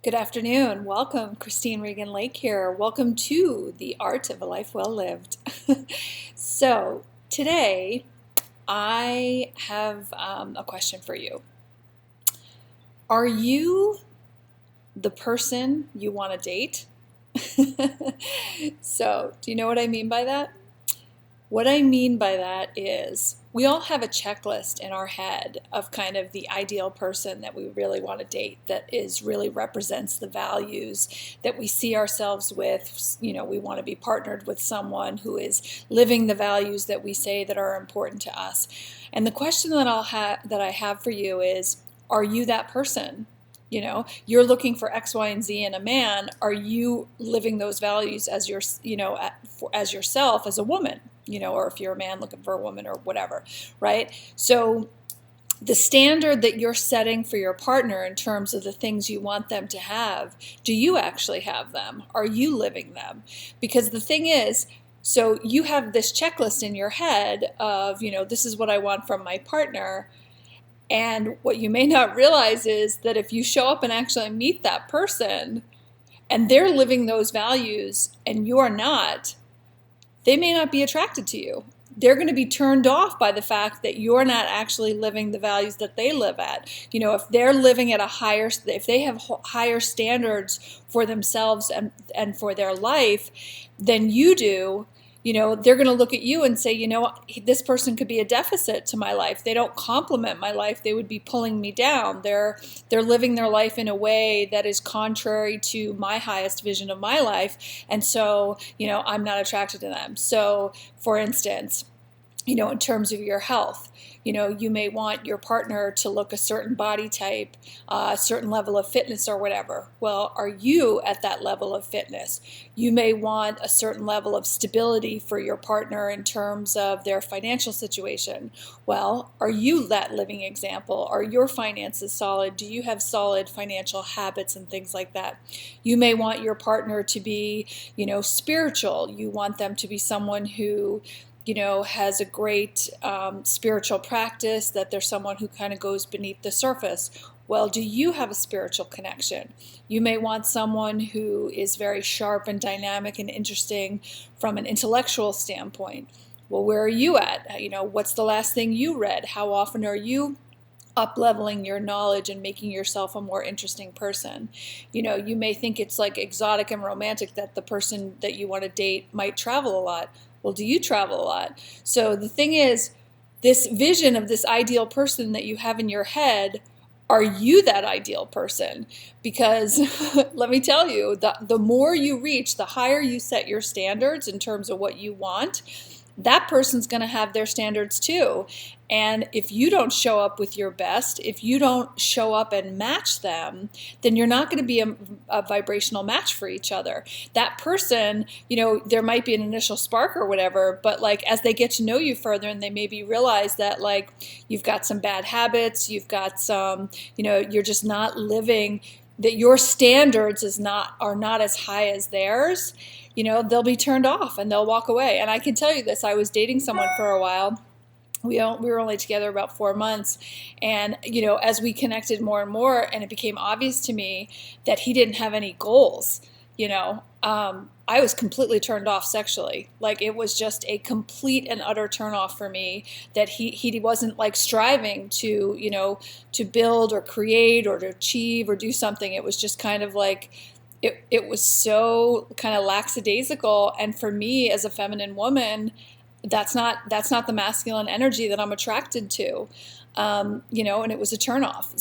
Good afternoon. Welcome, Christine Regan Lake here. Welcome to the Art of a Life Well Lived. So today I have a question for you. Are you the person you want to date? So do you know what I mean by that? What I mean by that is we all have a checklist in our head of kind of the ideal person that we really want to date, that really represents the values that we see ourselves with. You know, we want to be partnered with someone who is living the values that we say that are important to us. And the question that I have for you is, are you that person? You know, you're looking for X, Y, and Z in a man. Are you living those values as as yourself, as a woman? Or if you're a man looking for a woman or whatever, right? So the standard that you're setting for your partner in terms of the things you want them to have, do you actually have them? Are you living them? Because the thing is, so you have this checklist in your head of, this is what I want from my partner. And what you may not realize is that if you show up and actually meet that person and they're living those values and you're not, they may not be attracted to you. They're going to be turned off by the fact that you're not actually living the values that they live at. If they're living at if they have higher standards for themselves and for their life than you do, they're going to look at you and say, this person could be a deficit to my life. They don't complement my life. They would be pulling me down. They're living their life in a way that is contrary to my highest vision of my life. And so, I'm not attracted to them. So, for instance, in terms of your health, you may want your partner to look a certain body type, a certain level of fitness or whatever. Well, are you at that level of fitness? You may want a certain level of stability for your partner in terms of their financial situation. Well, are you that living example? Are your finances solid? Do you have solid financial habits and things like that? You may want your partner to be, spiritual. You want them to be someone who has a great spiritual practice, that they're someone who kind of goes beneath the surface. Well, do you have a spiritual connection? You may want someone who is very sharp and dynamic and interesting from an intellectual standpoint. Well, where are you at? What's the last thing you read? How often are you up-leveling your knowledge and making yourself a more interesting person? You may think it's like exotic and romantic that the person that you want to date might travel a lot. Well, do you travel a lot? So the thing is, this vision of this ideal person that you have in your head, are you that ideal person? Because let me tell you, the more you reach, the higher you set your standards in terms of what you want, that person's going to have their standards too. And if you don't show up with your best, if you don't show up and match them, then you're not going to be a vibrational match for each other. That person, there might be an initial spark or whatever, but like as they get to know you further and they maybe realize that like you've got some bad habits, you've got some, you're just not living, that your standards are not as high as theirs, they'll be turned off and they'll walk away. And I can tell you this, I was dating someone for a while. We were only together about 4 months. And, as we connected more and more, and it became obvious to me that he didn't have any goals, I was completely turned off sexually. Like, it was just a complete and utter turnoff for me that he wasn't like striving to, to build or create or to achieve or do something. It was just kind of like, it was so kind of lackadaisical. And for me as a feminine woman, that's not the masculine energy that I'm attracted to, and it was a turnoff.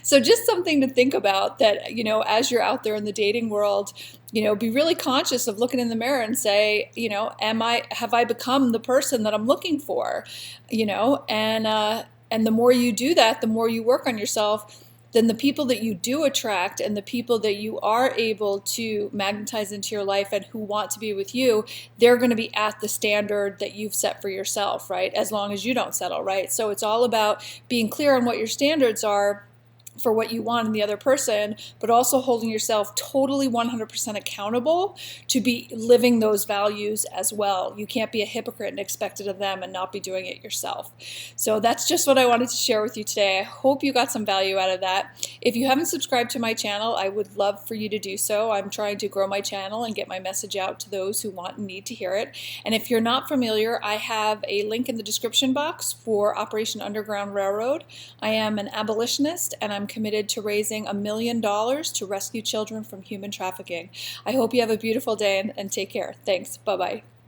So just something to think about, that, as you're out there in the dating world, be really conscious of looking in the mirror and say, have I become the person that I'm looking for, and the more you do that, the more you work on yourself, then the people that you do attract and the people that you are able to magnetize into your life and who want to be with you, they're going to be at the standard that you've set for yourself, right? As long as you don't settle, right? So it's all about being clear on what your standards are for what you want in the other person, but also holding yourself totally 100% accountable to be living those values as well. You can't be a hypocrite and expect it of them and not be doing it yourself. So that's just what I wanted to share with you today. I hope you got some value out of that. If you haven't subscribed to my channel, I would love for you to do so. I'm trying to grow my channel and get my message out to those who want and need to hear it. And if you're not familiar, I have a link in the description box for Operation Underground Railroad. I am an abolitionist, and I'm committed to raising $1 million to rescue children from human trafficking. I hope you have a beautiful day and take care. Thanks. Bye-bye.